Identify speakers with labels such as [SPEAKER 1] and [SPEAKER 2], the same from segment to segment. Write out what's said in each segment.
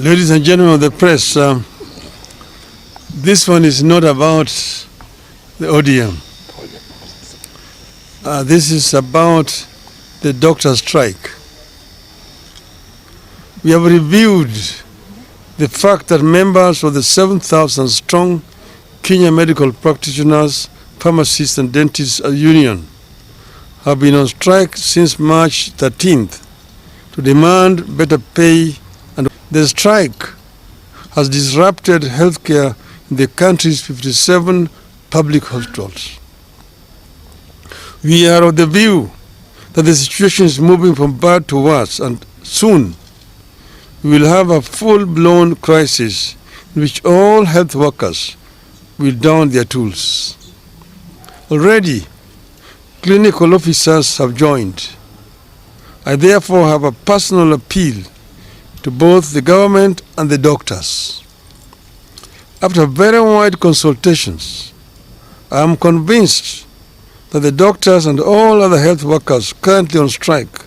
[SPEAKER 1] Ladies and gentlemen of the press, this one is not about the ODM. This is about the doctor strike. We have reviewed the fact that members of the 7,000 strong Kenya Medical Practitioners, Pharmacists and Dentists Union have been on strike since March 13th to demand better pay, and the strike has disrupted healthcare in the country's 57 public hospitals. We are of the view that the situation is moving from bad to worse, and soon we will have a full-blown crisis in which all health workers will down their tools. Already, clinical officers have joined. I therefore have a personal appeal to both the government and the doctors. After very wide consultations, I am convinced that the doctors and all other health workers currently on strike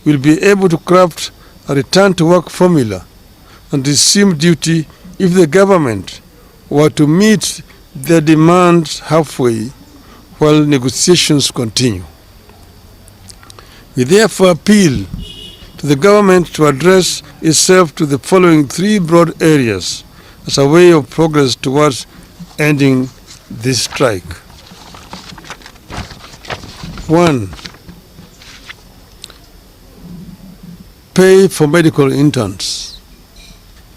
[SPEAKER 1] will be able to craft a return-to-work formula and resume duty if the government were to meet their demands halfway while negotiations continue. We therefore appeal to the government to address itself to the following three broad areas as a way of progress towards ending this strike. 1. Pay for medical interns.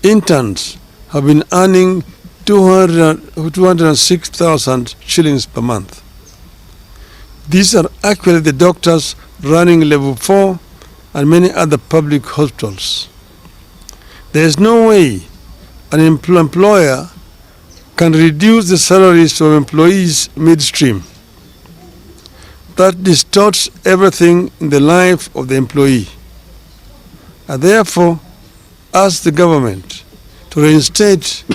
[SPEAKER 1] Interns have been earning 206,000 shillings per month. These are actually the doctors running level 4 and many other public hospitals. There is no way an employer can reduce the salaries of employees midstream. That distorts everything in the life of the employee. I therefore ask the government to reinstate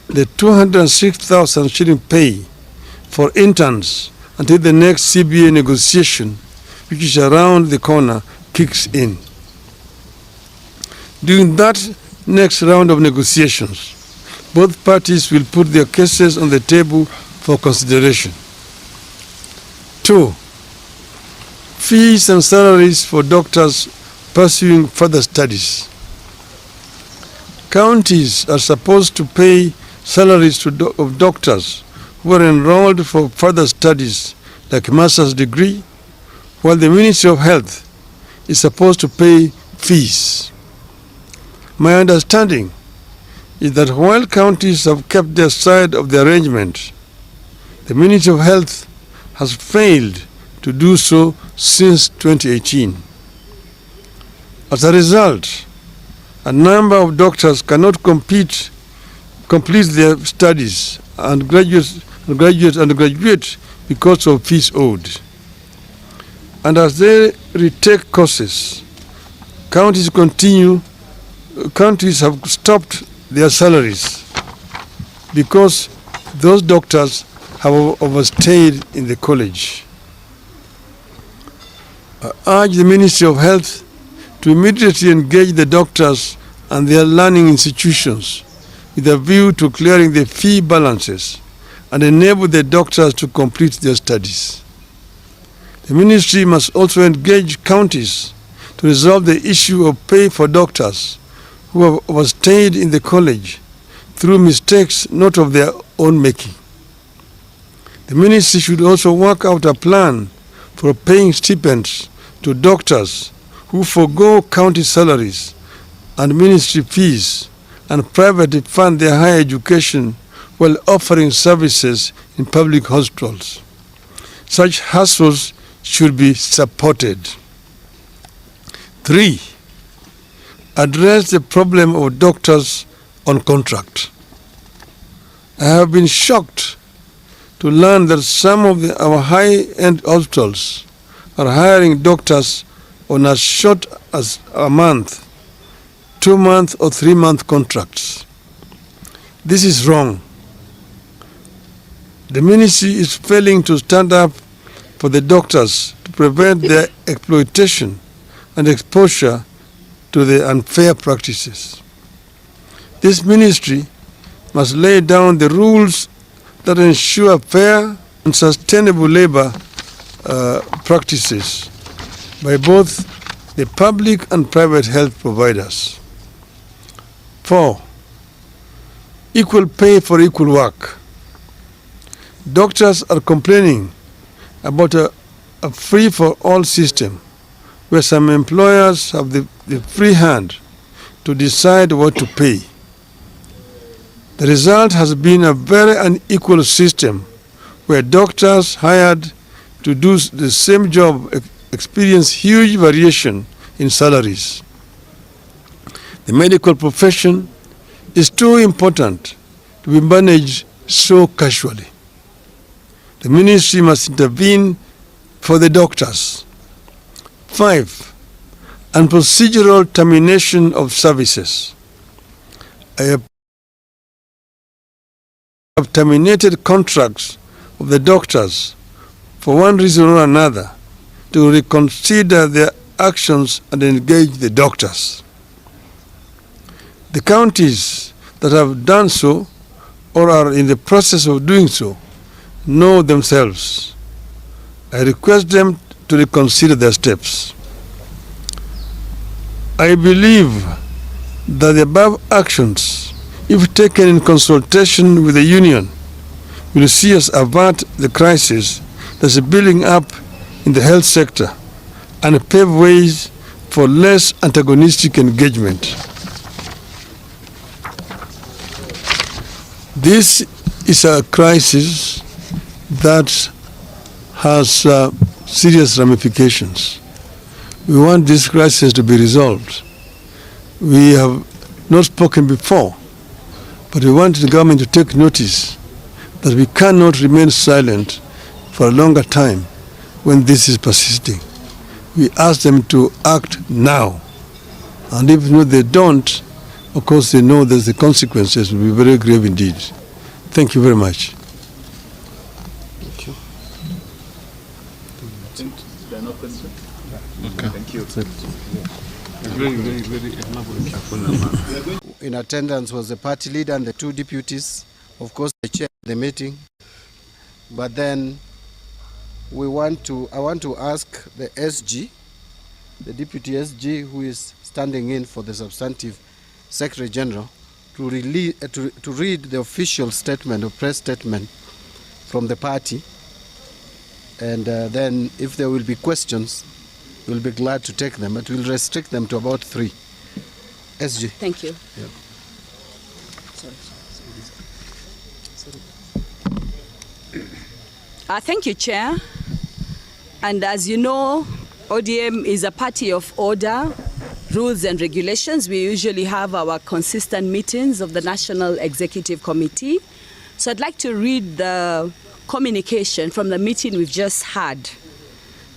[SPEAKER 1] the 206,000 shilling pay for interns until the next CBA negotiation, which is around the corner, kicks in. During that next round of negotiations, both parties will put their cases on the table for consideration. 2. Fees and salaries for doctors pursuing further studies. Counties are supposed to pay salaries of doctors who are enrolled for further studies like master's degree, while the Ministry of Health is supposed to pay fees. My understanding is that while counties have kept their side of the arrangement, the Ministry of Health has failed to do so since 2018. As a result, a number of doctors cannot complete their studies and graduate because of fees owed. And as they retake courses, counties have stopped their salaries because those doctors have overstayed in the college. I urge the Ministry of Health to immediately engage the doctors and their learning institutions with a view to clearing the fee balances and enable the doctors to complete their studies. The ministry must also engage counties to resolve the issue of pay for doctors who have overstayed in the college through mistakes not of their own making. The ministry should also work out a plan for paying stipends to doctors who forego county salaries and ministry fees and privately fund their higher education while offering services in public hospitals. Such hustles should be supported. 3. Address the problem of doctors on contract. I have been shocked to learn that some of our high-end hospitals are hiring doctors on as short as a month, 2-month or 3-month contracts. This is wrong. The ministry is failing to stand up for the doctors to prevent their exploitation and exposure to the unfair practices. This ministry must lay down the rules that ensure fair and sustainable labor practices by both the public and private health providers. 4. Equal pay for equal work. Doctors are complaining about a free-for-all system where some employers have the free hand to decide what to pay. The result has been a very unequal system where doctors hired to do the same job experience huge variation in salaries. The medical profession is too important to be managed so casually. The ministry must intervene for the doctors. 5. And procedural termination of services. I have terminated contracts of the doctors for one reason or another to reconsider their actions and engage the doctors. The counties that have done so or are in the process of doing so know themselves. I request them to reconsider their steps. I believe that the above actions, if taken in consultation with the union, will see us avert the crisis that is building up in the health sector and pave ways for less antagonistic engagement. This is a crisis that has serious ramifications. We want this crisis to be resolved. We have not spoken before, but we want the government to take notice that we cannot remain silent for a longer time when this is persisting. We ask them to act now. And if they don't, of course they know that the consequences will be very grave indeed. Thank you very much.
[SPEAKER 2] Thank you. There are no questions?
[SPEAKER 3] Okay.
[SPEAKER 2] Thank you.
[SPEAKER 3] Very in attendance was the party leader and the two deputies, of course the chair of the meeting. But then I want to ask the SG, the deputy SG who is standing in for the substantive Secretary General, to read the official statement or press statement from the party, and then if there will be questions, we'll be glad to take them, but we'll restrict them to about 3. SG.
[SPEAKER 4] Thank you.
[SPEAKER 3] Yeah.
[SPEAKER 4] Thank you, Chair. And as you know, ODM is a party of order, rules and regulations. We usually have our consistent meetings of the National Executive Committee. So I'd like to read the communication from the meeting we've just had.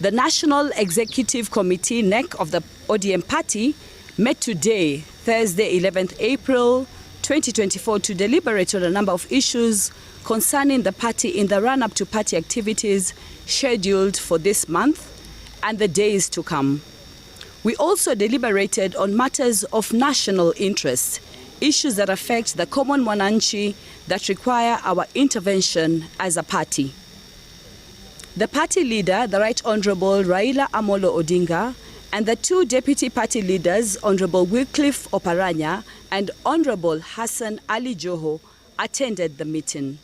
[SPEAKER 4] The National Executive Committee, NEC, of the ODM party met today, Thursday, 11th April 2024, to deliberate on a number of issues concerning the party in the run-up to party activities scheduled for this month and the days to come. We also deliberated on matters of national interest, issues that affect the common mwananchi that require our intervention as a party. The party leader, the Right Honorable Raila Odinga, and the two deputy party leaders, Honorable Wycliffe Oparanya and Honorable Hassan Ali Joho, attended the meeting.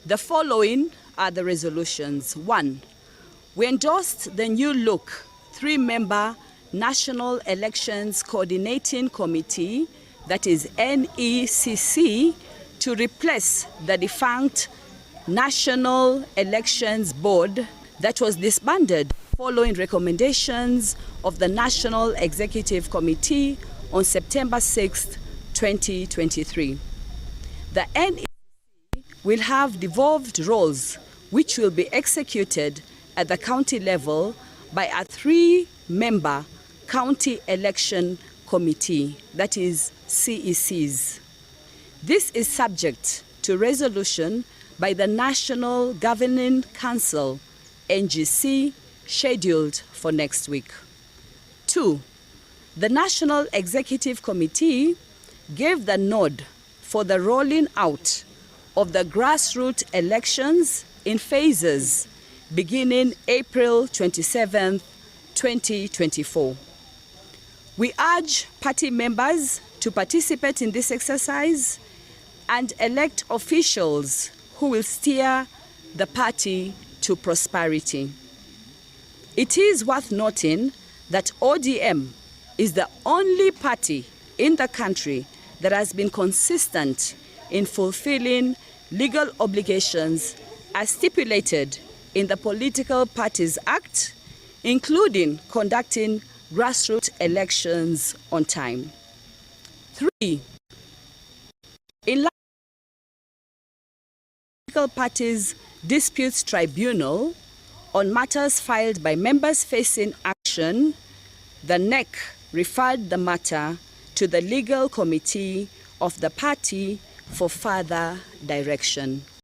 [SPEAKER 4] The following are the resolutions. 1. We endorsed the new look 3-member National Elections Coordinating Committee, that is NECC, to replace the defunct National Elections Board that was disbanded following recommendations of the National Executive Committee on September 6, 2023. The NECC will have devolved roles which will be executed at the county level by a 3-member County Election Committee, that is CECs. This is subject to resolution by the National Governing Council, NGC, scheduled for next week. 2. The National Executive Committee gave the nod for the rolling out of the grassroots elections in phases beginning April 27, 2024. We urge party members to participate in this exercise and elect officials who will steer the party to prosperity. It is worth noting that ODM is the only party in the country that has been consistent in fulfilling legal obligations as stipulated in the Political Parties Act, including conducting grassroots elections on time. 3. In line with the Political Parties Disputes Tribunal on matters filed by members facing action, the NEC referred the matter to the legal committee of the party for further direction.